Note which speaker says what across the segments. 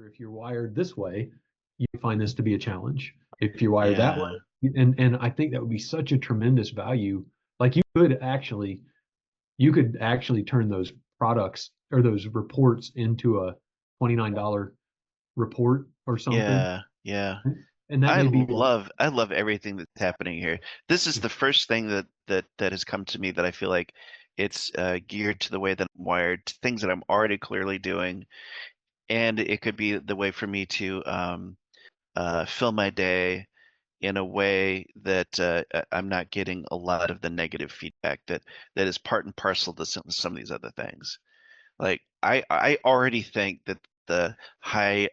Speaker 1: if you're wired this way, you find this to be a challenge. If you're wired that
Speaker 2: Yeah.
Speaker 1: way, and I think that would be such a tremendous value. Like you could actually turn those products or those reports into a $29 report or something.
Speaker 2: Yeah. Yeah.
Speaker 1: And that may be
Speaker 2: I love everything that's happening here. This is the first thing that has come to me that I feel like it's geared to the way that I'm wired, to things that I'm already clearly doing, and it could be the way for me to fill my day in a way that I'm not getting a lot of the negative feedback that is part and parcel to some of these other things. Like I already think that the high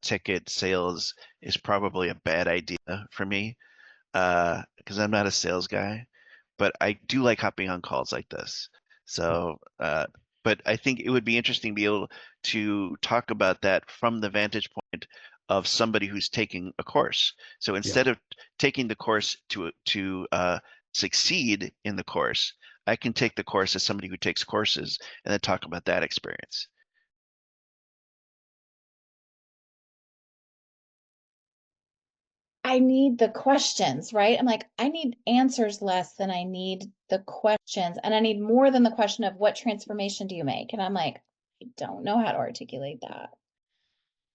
Speaker 2: ticket sales is probably a bad idea for me because I'm not a sales guy, but I do like hopping on calls like this. So, but I think it would be interesting to be able to talk about that from the vantage point of somebody who's taking a course. So
Speaker 1: yeah.
Speaker 2: instead of taking the course to succeed in the course, I can take the course as somebody who takes courses and then talk about that experience.
Speaker 3: I need the questions, right? I'm like, I need answers less than I need the questions. And I need more than the question of what transformation do you make? And I'm like, I don't know how to articulate that.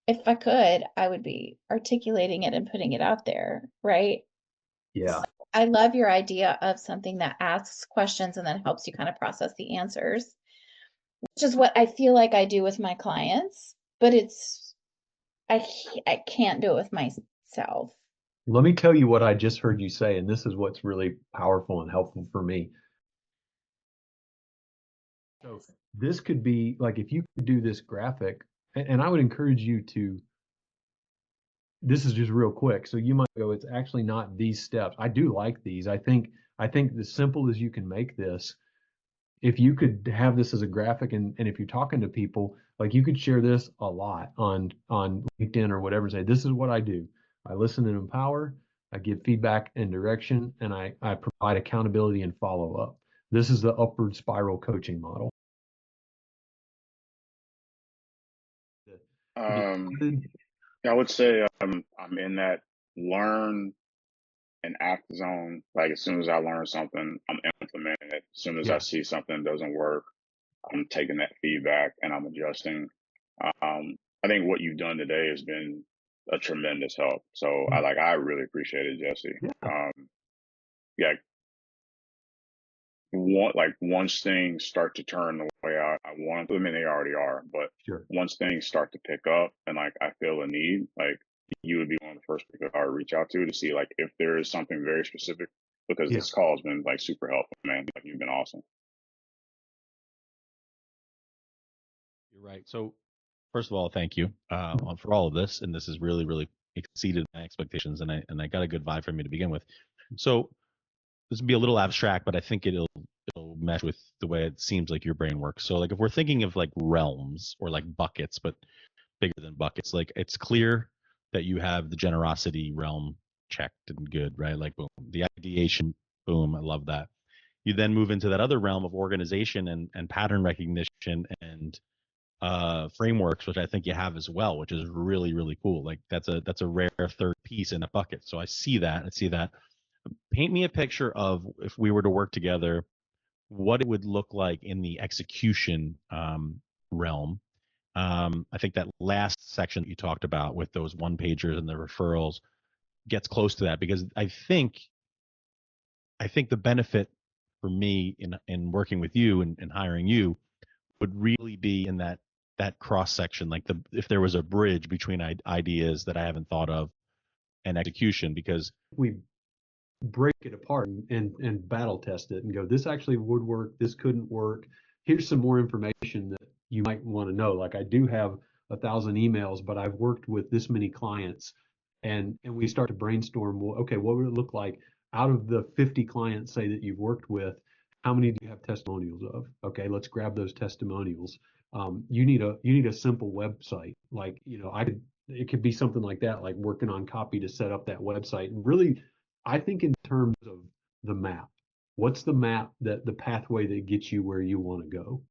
Speaker 3: If I could, I would be articulating it and putting it out there, right? So
Speaker 1: Yeah.
Speaker 3: I love your idea of something that asks questions and then helps you kind of process the answers, which is what I feel like I do with my clients, but I can't do it with myself.
Speaker 1: Let me tell you what I just heard you say, and this is what's really powerful and helpful for me. So this could be like if you could do this graphic, and I would encourage you to, this is just real quick. So you might go, it's actually not these steps. I do like these. I think the simple as you can make this, if you could have this as a graphic and if you're talking to people, like you could share this a lot on LinkedIn or whatever, say, this is what I do. I listen and empower, I give feedback and direction, and I provide accountability and follow up. This is the upward spiral coaching model. To get
Speaker 4: Um,
Speaker 1: started,
Speaker 4: I would say I'm in that learn and act zone. Like as soon as I learn something, I'm implementing it. As soon as I
Speaker 1: yeah.
Speaker 4: see something doesn't work, I'm taking that feedback and I'm adjusting. I think what you've done today has been a tremendous help. So I really appreciate it, Jesse.
Speaker 1: Yeah,
Speaker 4: Yeah, once things start to turn the way I want them, I mean they already are, but
Speaker 1: sure.
Speaker 4: once things start to pick up and like I feel a need, like you would be one of the first people I would reach out to see like if there is something very specific because
Speaker 1: Yeah.
Speaker 4: this call has been like super helpful, man. Like you've been awesome.
Speaker 5: You're right. So, first of all, thank you for all of this, and this has really, really exceeded my expectations, and I got a good vibe from you to begin with. So, this will be a little abstract, but I think it'll mesh with the way it seems like your brain works. So, like if we're thinking of like realms or like buckets, but bigger than buckets, like it's clear that you have the generosity realm checked and good, right? Like boom, the ideation, boom, I love that. You then move into that other realm of organization and pattern recognition and frameworks, which I think you have as well, which is really, really cool. Like that's a rare third piece in a bucket. So I see that. I see that. Paint me a picture of if we were to work together, what it would look like in the execution realm. I think that last section that you talked about with those one pagers and the referrals gets close to that because I think the benefit for me in working with you and hiring you would really be in that cross section, like if there was a bridge between ideas that I haven't thought of and execution, because
Speaker 1: We break it apart and battle test it and go, this actually would work, this couldn't work. Here's some more information that you might want to know. Like I do have 1,000 emails, but I've worked with this many clients, and we start to brainstorm, well, okay, what would it look like out of the 50 clients, say, that you've worked with, how many do you have testimonials of? Okay, let's grab those testimonials. You need a simple website. Like, it could be something like that, like working on copy to set up that website. And really, I think in terms of the map. What's the map, that the pathway that gets you where you want to go?